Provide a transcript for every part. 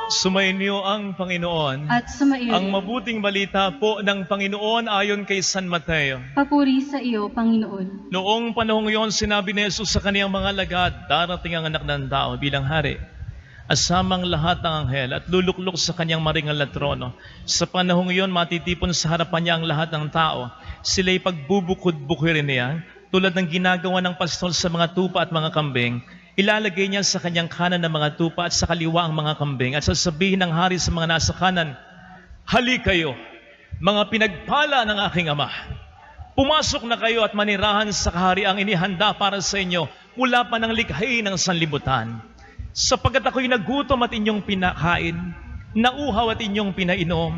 Sumainyo ang Panginoon. At sumaiyo. Ang mabuting balita po ng Panginoon ayon kay San Mateo. Papuri sa iyo, Panginoon. Noong panahong iyon, sinabi ni Jesus sa kaniyang mga lagad, darating ang anak ng tao bilang hari. Asamang lahat ng anghel at luluklok sa kanyang maringal na trono. Sa panahong iyon, matitipon sa harapan niya ang lahat ng tao. Sila'y pagbubukod-bukirin niya, tulad ng ginagawa ng pastol sa mga tupa at mga kambing. Ilalagay niya sa kanyang kanan ng mga tupa at sa kaliwa ang mga kambing. At sasabihin ng hari sa mga nasa kanan, "Hali kayo, mga pinagpala ng aking Ama. Pumasok na kayo at manirahan sa kahariang inihanda para sa inyo mula pa ng likhain ng sanlibutan. Sapagkat ako'y nagutom at inyong pinakain, nauhaw at inyong pinainom.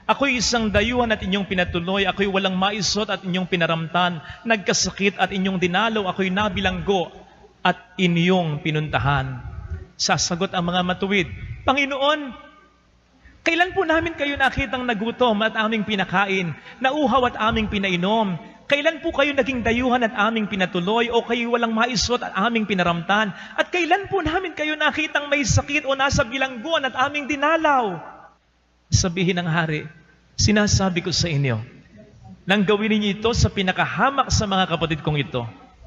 Ako'y isang dayuhan at inyong pinatuloy, ako'y walang maisot at inyong pinaramtan, nagkasakit at inyong dinalaw, ako'y nabilanggo at inyong pinuntahan." Sasagot ang mga matuwid, "Panginoon, kailan po namin kayo nakitang nagutom at aming pinakain, nauhaw at aming pinainom? Kailan po kayo naging dayuhan at aming pinatuloy o kayo walang maisot at aming pinaramtan? At kailan po namin kayo nakitang may sakit o nasa bilangguan at aming dinalaw?" Sabihin ng hari, "Sinasabi ko sa inyo, nang gawin ninyo ito sa pinakahamak sa mga kapatid kong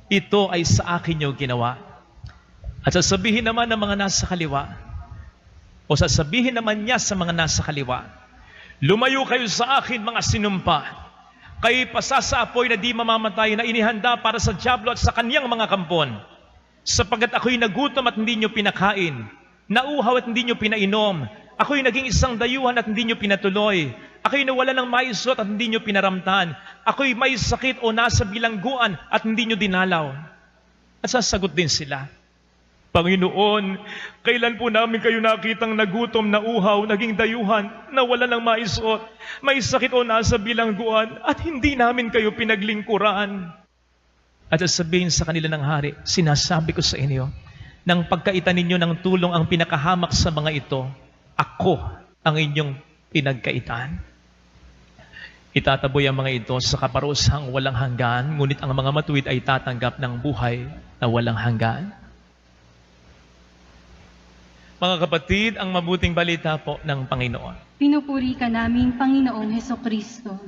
ito ay sa akin yung ginawa." At sasabihin naman ng mga nasa kaliwa, o sasabihin naman niya sa mga nasa kaliwa, "Lumayo kayo sa akin, mga sinumpa. Kayo'y pasasaapoy na di mamamatay na inihanda para sa dyablo at sa kaniyang mga kampon. Sapagkat ako'y nagutom at hindi nyo pinakain, nauhaw at hindi nyo pinainom. Ako'y naging isang dayuhan at hindi nyo pinatuloy. Ako'y nawala ng maisot at hindi nyo pinaramtan. Ako'y may sakit o nasa bilangguan at hindi nyo dinalaw." At sasagot din sila, "Panginoon, kailan po namin kayo nakitang nagutom, nauhaw, naging dayuhan, nawala ng maisot, may sakit o nasa bilangguan at hindi namin kayo pinaglingkuran?" At sasabihin sa kanila ng hari, "Sinasabi ko sa inyo, nang pagkaitan ninyo ng tulong ang pinakahamak sa mga ito, ako ang inyong pinagkaitan." Itataboy ang mga ito sa kaparusang walang hanggan, ngunit ang mga matuwid ay tatanggap ng buhay na walang hanggan. Mga kapatid, ang mabuting balita po ng Panginoon. Pinupuri ka namin, Panginoong Hesukristo.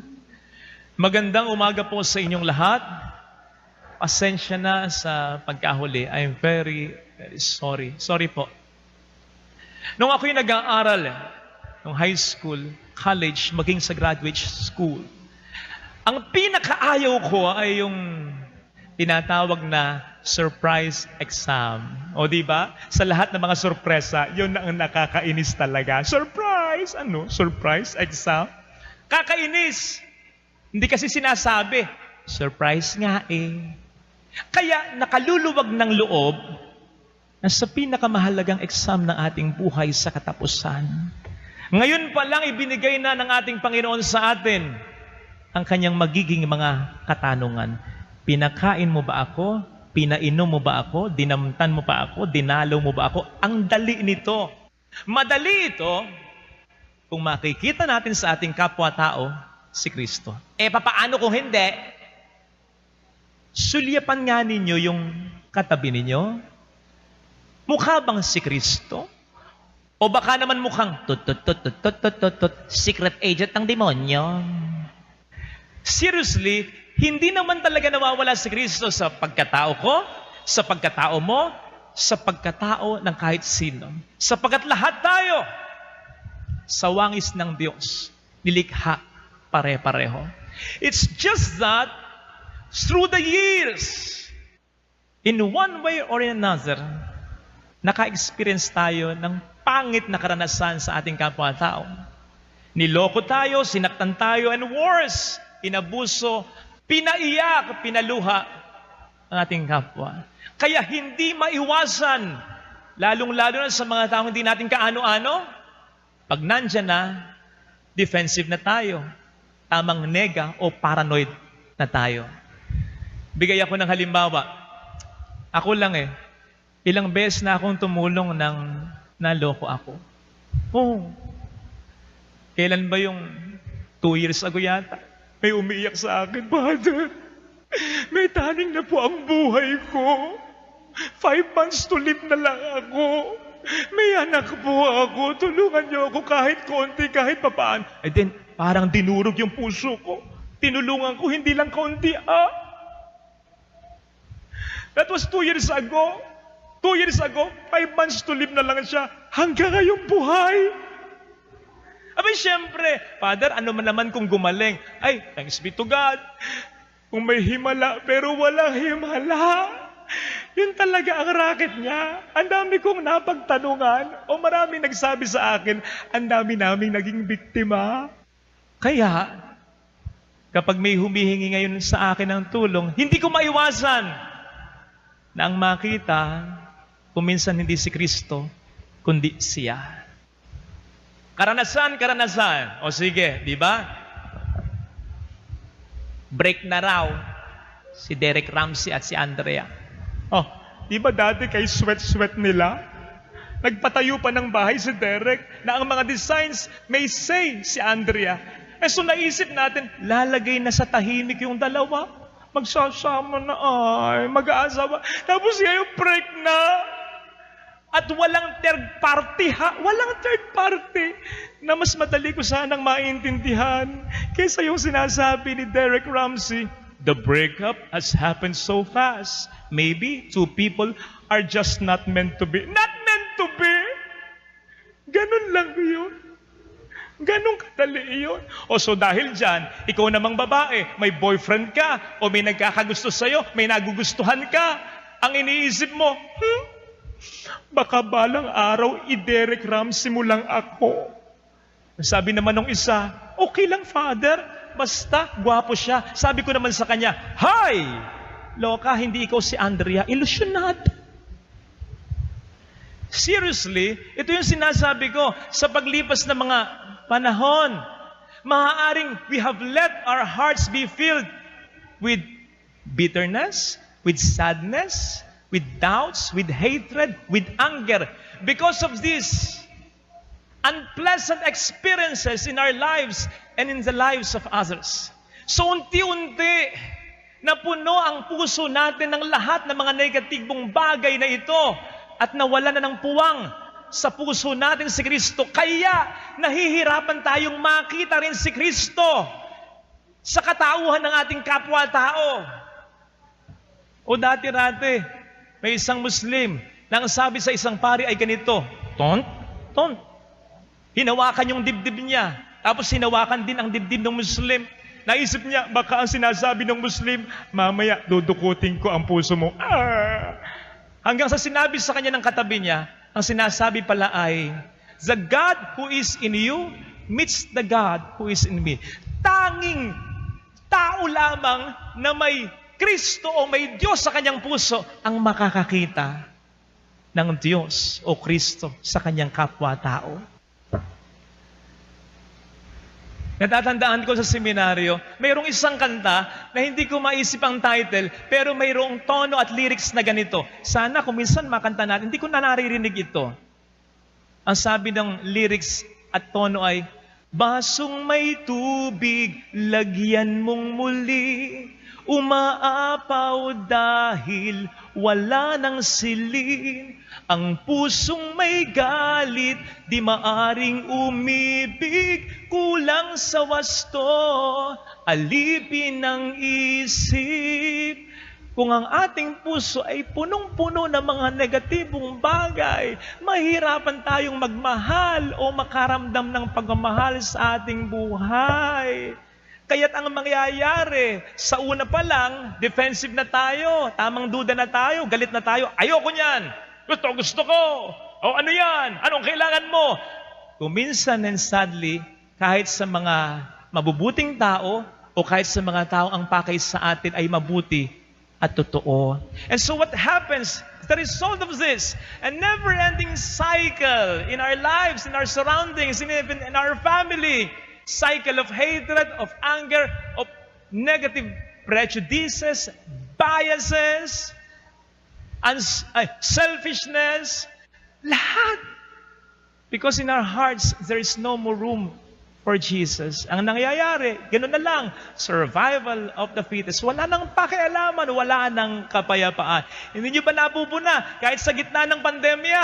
Magandang umaga po sa inyong lahat. Pasensya na sa pagkahuli. I'm very sorry. Sorry po. Nung ako'y nag-aaral, nung high school, college, maging sa graduate school, ang pinakaayaw ko ay yung tinatawag na surprise exam. O di ba? Sa lahat ng mga sorpresa, yun ang nakakainis talaga. Surprise! Ano? Surprise exam? Kakainis! Hindi kasi sinasabi. Surprise nga eh. Kaya nakaluluwag ng loob na sa pinakamahalagang exam ng ating buhay sa katapusan. Ngayon pa lang ibinigay na ng ating Panginoon sa atin ang kanyang magiging mga katanungan. Pinakain mo ba ako? Pinainom mo ba ako? Dinamtan mo ba ako? Dinalaw mo ba ako? Ang dali nito. Madali ito kung makikita natin sa ating kapwa-tao si Kristo. Papaano kung hindi? Sulyapan nga ninyo yung katabi ninyo. Mukha bang si Kristo? O baka naman mukhang secret agent ng demonyo? Seriously, hindi naman talaga nawawala si Kristo sa pagkatao ko, sa pagkatao mo, sa pagkatao ng kahit sino. Sapagkat lahat tayo sa wangis ng Diyos, nilikha pare-pareho. It's just that through the years, in one way or another, naka-experience tayo ng pangit na karanasan sa ating kapwa-tao. Niloko tayo, sinaktan tayo, and worse, inabuso, pinaiyak, pinaluha ang ating kapwa. Kaya hindi maiwasan, lalong-lalo na sa mga taong hindi natin kaano-ano, pag nandyan na, defensive na tayo, tamang nega o paranoid na tayo. Bigay ako ng halimbawa. Ako lang ilang beses na akong tumulong ng naloko ako. Kailan ba yung 2 years ago yata? May umiiyak sa akin, "Father, may taning na po ang buhay ko. 5 months to live na lang ako. May anak po ako. Tulungan niyo ako kahit konti, kahit papaan. And then, parang dinurog yung puso ko. Tinulungan ko, hindi lang konti, That was 2 years ago. 2 years ago, 5 months to live na lang siya. Hanggang ngayong buhay. Abay, syempre, Father, ano man naman kung gumaling? Ay, thanks be to God. Kung may himala, pero walang himala. Yun talaga ang racket niya. Ang dami kong napagtanungan o maraming nagsabi sa akin, ang dami naming naging biktima. Kaya, kapag may humihingi ngayon sa akin ng tulong, hindi ko maiwasan na ang makita, kung minsan hindi si Kristo, kundi siya. Karanasan. O sige, di ba? Break na raw si Derek Ramsey at si Andrea. Oh, di ba dati kay sweat nila? Nagpatayo pa ng bahay si Derek na ang mga designs may say si Andrea. So naisip natin, lalagay na sa tahimik yung dalawa. Magsasama na mag-aasawa. Tapos ngayon break na. At walang third party Walang third party na mas madali ko sanang maintindihan kaysa yung sinasabi ni Derek Ramsey. The breakup has happened so fast. Maybe 2 people are just not meant to be. Not meant to be! Ganun lang yun. Ganun kadali yun. So dahil dyan, ikaw namang babae, may boyfriend ka, o may nagkakagusto sa'yo, may nagugustuhan ka. Ang iniisip mo, baka balang araw, i-Derek Ramsey mo lang ako. Sabi naman ng isa, okay lang, Father. Basta, gwapo siya. Sabi ko naman sa kanya, Hay! Loka, hindi ikaw si Andrea. Ilusyonado. Seriously, ito yung sinasabi ko sa paglipas ng mga panahon. Maaaring we have let our hearts be filled with bitterness, with sadness, with doubts, with hatred, with anger. Because of this unpleasant experiences in our lives and in the lives of others. So unti-unti, napuno ang puso natin ng lahat ng mga negatibong bagay na ito at nawala na ng puwang sa puso natin si Kristo. Kaya nahihirapan tayong makita rin si Kristo sa katauhan ng ating kapwa-tao. O dati-rati, may isang Muslim na ang sabi sa isang pari ay ganito, Tont. Hinawakan yung dibdib niya. Tapos hinawakan din ang dibdib ng Muslim. Naisip niya, baka ang sinasabi ng Muslim, mamaya dudukutin ko ang puso mo. Hanggang sa sinabi sa kanya ng katabi niya, ang sinasabi pala ay, the God who is in you meets the God who is in me. Tanging tao lamang na may Kristo o may Diyos sa kanyang puso ang makakakita ng Diyos o Kristo sa kanyang kapwa-tao. Natatandaan ko sa seminaryo, mayroong isang kanta na hindi ko maisip ang title, pero mayroong tono at lyrics na ganito. Sana kung minsan makanta natin, hindi ko na naririnig ito. Ang sabi ng lyrics at tono ay, basong may tubig, lagyan mong muli, umaapaw dahil wala nang silin. Ang pusong may galit, di maaring umibig, kulang sa wasto, alipin ng isip. Kung ang ating puso ay punong-puno ng mga negatibong bagay, mahirapan tayong magmahal o makaramdam ng pagmamahal sa ating buhay. Kaya't ang mangyayari, sa una pa lang, defensive na tayo, tamang duda na tayo, galit na tayo, ayoko niyan, gusto ko, o ano yan, anong kailangan mo? Kuminsan and sadly, kahit sa mga mabubuting tao, o kahit sa mga tao ang pakay sa atin ay mabuti at totoo. And so what happens, the result of this, a never-ending cycle in our lives, in our surroundings, even in our family, cycle of hatred, of anger, of negative prejudices, biases, selfishness, lahat. Because in our hearts, there is no more room for Jesus. Ang nangyayari, gano'n na lang, survival of the fittest. Wala nang pakialaman, wala nang kapayapaan. Hindi nyo ba nabubuna, kahit sa gitna ng pandemya,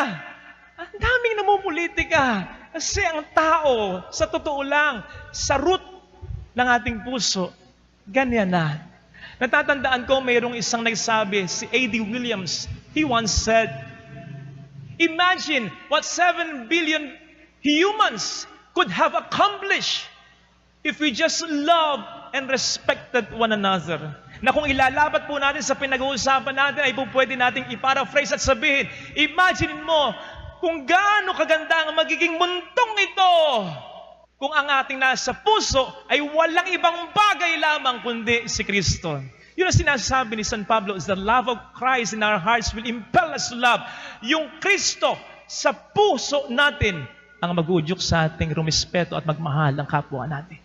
Ang daming namumulitika. Kasi ang tao, sa totoo lang, sa root ng ating puso, ganyan na. Natatandaan ko, mayroong isang nagsabi, si A.D. Williams. He once said, imagine what 7 billion humans could have accomplished if we just loved and respected one another. Na kung ilalabat po natin sa pinag-uusapan natin, ay po pwede nating i-paraphrase at sabihin, imagine mo kung gaano kaganda ang magiging mundong ito kung ang ating nasa puso ay walang ibang bagay lamang kundi si Kristo. Yun ang sinasabi ni San Pablo, is the love of Christ in our hearts will impel us to love. Yung Kristo sa puso natin ang mag-uudyok sa ating rumispeto at magmahal ang kapwa natin.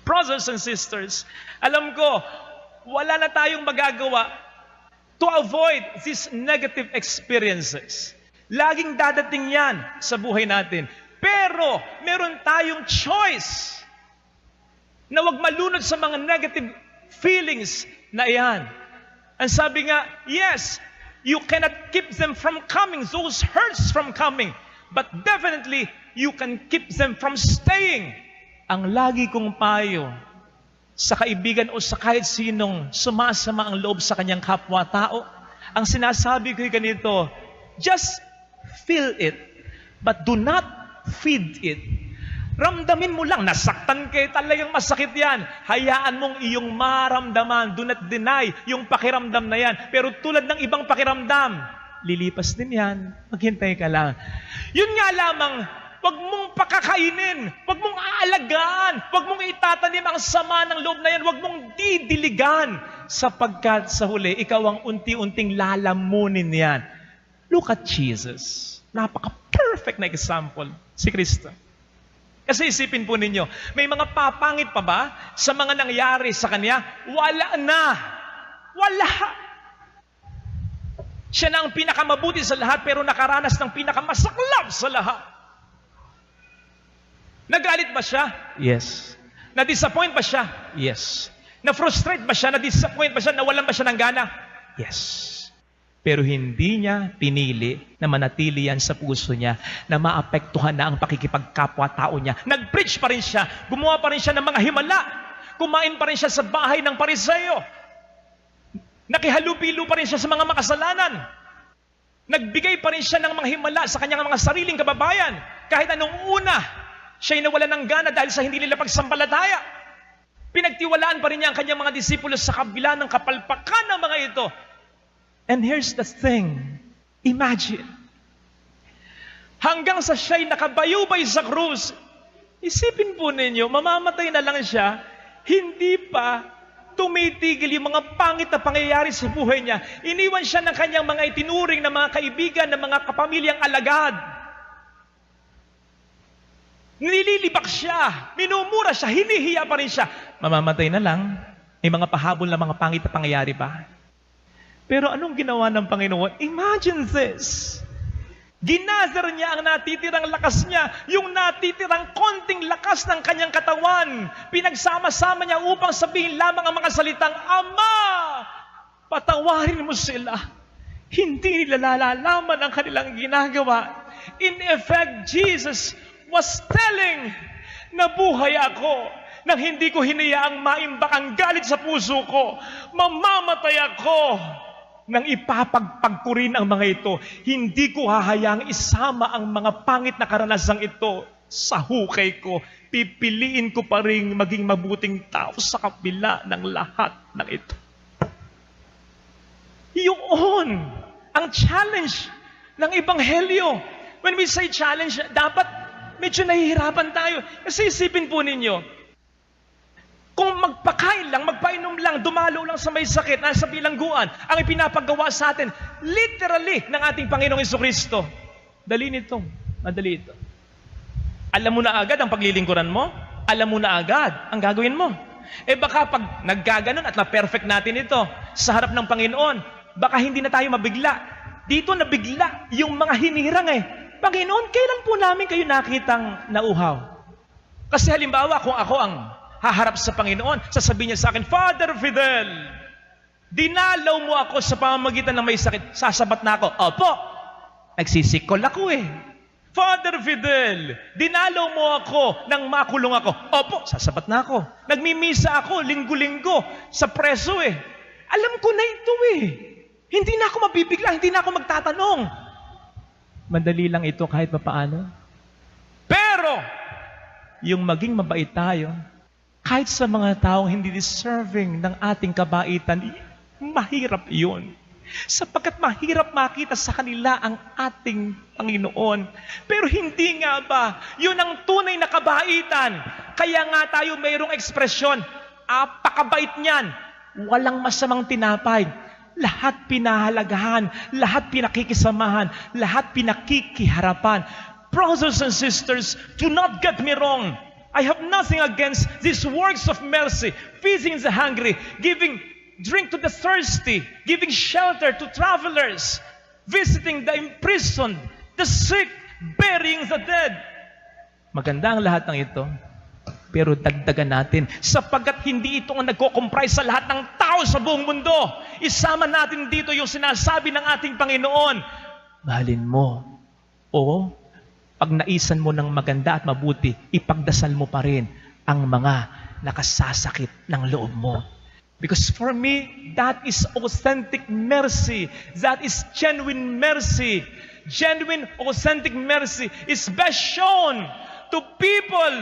Brothers and sisters, alam ko, wala na tayong magagawa to avoid these negative experiences. Laging dadating yan sa buhay natin. Pero, meron tayong choice na wag malunod sa mga negative feelings na iyan. Ang sabi nga, yes, you cannot keep them from coming, those hurts from coming. But definitely, you can keep them from staying. Ang lagi kong payo sa kaibigan o sa kahit sinong sumasama ang loob sa kanyang kapwa-tao, ang sinasabi ko'y ganito, just feel it, but do not feed it. Ramdamin mo lang, nasaktan kayo, talagang masakit yan. Hayaan mong iyong maramdaman. Do not deny yung pakiramdam na yan. Pero tulad ng ibang pakiramdam, lilipas din yan. Maghintay ka lang. Yun nga lamang, wag mong pakakainin, wag mong aalagaan, wag mong itatanim ang sama ng loob na yan, wag mong didiligan, sapagkat sa huli, ikaw ang unti-unting lalamunin yan. Look at Jesus. Napaka-perfect na example, si Kristo. Kasi isipin po ninyo, may mga papangit pa ba sa mga nangyari sa Kanya? Wala na. Wala. Siya na ang pinakamabuti sa lahat, pero nakaranas ng pinakamasaklap sa lahat. Nagalit ba siya? Yes. Na-disappoint ba siya? Yes. Na-frustrate ba siya? Na-disappoint ba siya? Nawalan ba siya ng gana? Yes. Pero hindi niya pinili na manatili yan sa puso niya, na maapektuhan na ang pakikipagkapwa-tao niya. Nag-preach pa rin siya, gumawa pa rin siya ng mga himala, kumain pa rin siya sa bahay ng Pariseo, nakihalupilo pa rin siya sa mga makasalanan, nagbigay pa rin siya ng mga himala sa kanyang mga sariling kababayan, kahit anong una, siya'y nawalan ng gana dahil sa hindi nila pagsampalataya. Pinagtiwalaan pa rin niya ang kanyang mga disipulo sa kabila ng kapalpakan ng mga ito. And here's the thing, imagine, hanggang sa siya'y nakabayubay sa krus, isipin po ninyo, mamamatay na lang siya, hindi pa tumitigil yung mga pangit na pangyayari sa buhay niya. Iniwan siya ng kanyang mga itinuring na mga kaibigan, ng mga kapamilyang alagad. Nililibak siya, minumura siya, hinihiya pa rin siya. Mamamatay na lang, may mga pahabol na mga pangit na pangyayari pa. Pero anong ginawa ng Panginoon? Imagine this. Ginazar niya ang natitirang lakas niya, yung natitirang konting lakas ng kanyang katawan. Pinagsama-sama niya upang sabihin lamang ang mga salitang, Ama, patawarin mo sila. Hindi nila nalalaman ang kanilang ginagawa. In effect, Jesus was telling, nabuhay ako nang hindi ko hinayaang maimbak ang galit sa puso ko. Mamamatay ako nang ipapagpag ko rin ang mga ito. Hindi ko hahayaang isama ang mga pangit na karanasang ito sa hukay ko. Pipiliin ko pa rin maging mabuting tao sa kabila ng lahat ng ito. Yun ang challenge ng Ebanghelyo. When we say challenge, dapat medyo nahihirapan tayo. Kasi isipin po ninyo, kung magpakain lang, magpainom lang, dumalo lang sa may sakit, nasa bilangguan, ang ipinapagawa sa atin, literally, ng ating Panginoong Jesucristo. Dali nito. Madali ito. Alam mo na agad ang paglilingkuran mo? Alam mo na agad ang gagawin mo? Eh baka pag naggaganon at na-perfect natin ito sa harap ng Panginoon, baka hindi na tayo mabigla. Dito nabigla yung mga hinirang eh. Panginoon, kailan po namin kayo nakitang nauhaw? Kasi halimbawa, kung ako ang haharap sa Panginoon, sasabihin niya sa akin, Father Fidel, dinalaw mo ako sa pamamagitan ng may sakit, sasabat na ako, Opo, Nagsisikol ako eh. Father Fidel, dinalaw mo ako nang makulong ako. Opo, sasabat na ako. Nagmimisa ako linggo-linggo sa preso eh. Alam ko na ito eh. Hindi na ako mabibigla, hindi na ako magtatanong. Madali lang ito kahit papaano. Pero, yung maging mabait tayo, kahit sa mga taong hindi deserving ng ating kabaitan, mahirap yun. Sapagkat mahirap makita sa kanila ang ating Panginoon. Pero hindi nga ba, yun ang tunay na kabaitan. Kaya nga tayo mayroong ekspresyon, apakabait niyan, walang masamang tinapay. Lahat pinahalagahan, lahat pinakikisamahan, lahat pinakikiharapan. Brothers and sisters, do not get me wrong. I have nothing against these works of mercy, feeding the hungry, giving drink to the thirsty, giving shelter to travelers, visiting the imprisoned, the sick, burying the dead. Maganda ang lahat ng ito. Pero dagdagan natin, sapagkat hindi ito ang nagko-comprise sa lahat ng tao sa buong mundo. Isama natin dito yung sinasabi ng ating Panginoon. Mahalin mo. O, pag naisan mo ng maganda at mabuti, ipagdasal mo pa rin ang mga nakasasakit ng loob mo. Because for me, that is authentic mercy. That is genuine mercy. Genuine, authentic mercy is best shown to people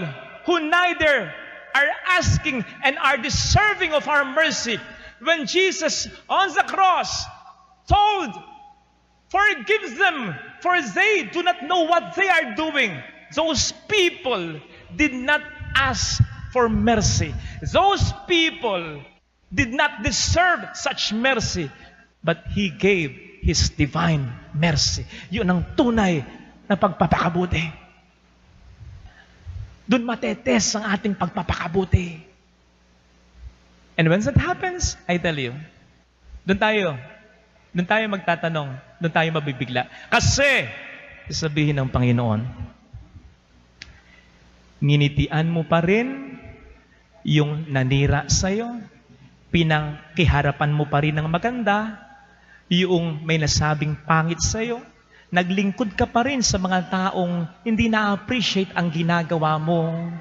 who neither are asking and are deserving of our mercy. When Jesus on the cross told, forgive them, for they do not know what they are doing. Those people did not ask for mercy. Those people did not deserve such mercy, but He gave His divine mercy. Yun ang tunay na pagpapakabuti. Doon matetes ang ating pagpapakabuti. And when that happens, I tell you, doon tayo magtatanong, doon tayo mabibigla. Kasi, sasabihin ng Panginoon, nginitian mo pa rin yung nanira sa'yo, pinangkiharapan mo pa rin ng maganda, yung may nasabing pangit sa'yo, naglingkod ka pa rin sa mga taong hindi na-appreciate ang ginagawa mo.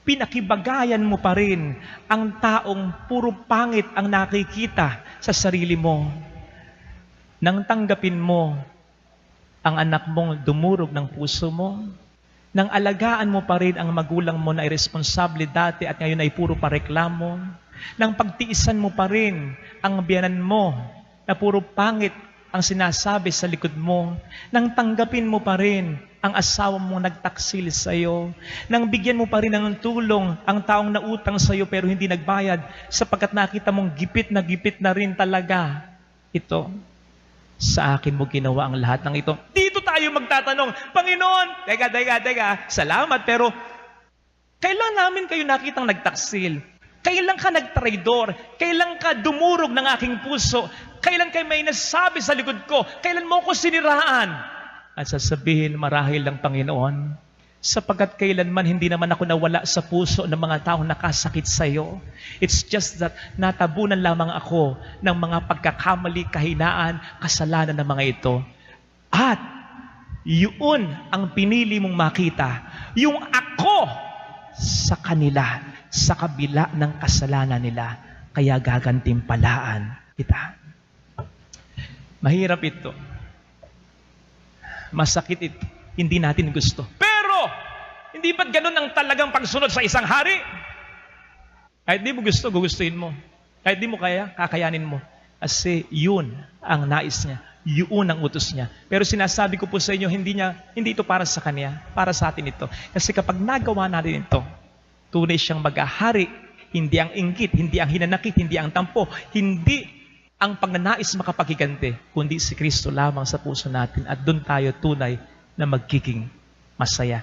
Pinakibagayan mo pa rin ang taong puro pangit ang nakikita sa sarili mo. Nang tanggapin mo ang anak mong dumurog ng puso mo, nang alagaan mo pa rin ang magulang mo na irresponsable dati at ngayon ay puro pareklamo, nang pagtiisan mo pa rin ang biyanan mo na puro pangit ang sinasabi sa likod mo, nang tanggapin mo pa rin ang asawa mong nagtaksil sa iyo, nang bigyan mo pa rin ng tulong ang taong nautang sa iyo pero hindi nagbayad sapagkat nakita mong gipit na rin talaga ito. Sa akin mo ginawa ang lahat ng ito. Dito tayo magtatanong, Panginoon, teka, salamat, pero kailan namin kayo nakitang nagtaksil? Kailan ka nagtraidor? Kailan ka dumurog ng aking puso? Kailan kayo may nasabi sa likod ko? Kailan mo ko siniraan? At sasabihin marahil ng Panginoon, sapagkat kailanman hindi naman ako nawala sa puso ng mga taong nakasakit sa iyo. It's just that natabunan lamang ako ng mga pagkakamali, kahinaan, kasalanan ng mga ito. At yun ang pinili mong makita, yung ako sa kanila, sa kabila ng kasalanan nila, kaya gagantimpalaan kita. Mahirap ito. Masakit ito. Hindi natin gusto. Pero, hindi ba't ganun ang talagang pagsunod sa isang hari? Kahit di mo gusto, gugustuhin mo. Kahit di mo kaya, kakayanin mo. Kasi yun ang nais niya. Yun ang utos niya. Pero sinasabi ko po sa inyo, hindi ito para sa kanya, para sa atin ito. Kasi kapag nagawa natin ito, tunay siyang mag-ahari, hindi ang inggit, hindi ang hinanakit, hindi ang tampo, hindi ang pagnanais makapaghiganti, kundi si Kristo lamang sa puso natin. At doon tayo tunay na magiging masaya.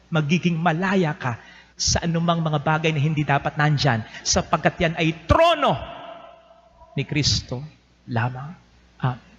Magiging malaya ka sa anumang mga bagay na hindi dapat nandyan, sapagkat yan ay trono ni Kristo lamang. Amen.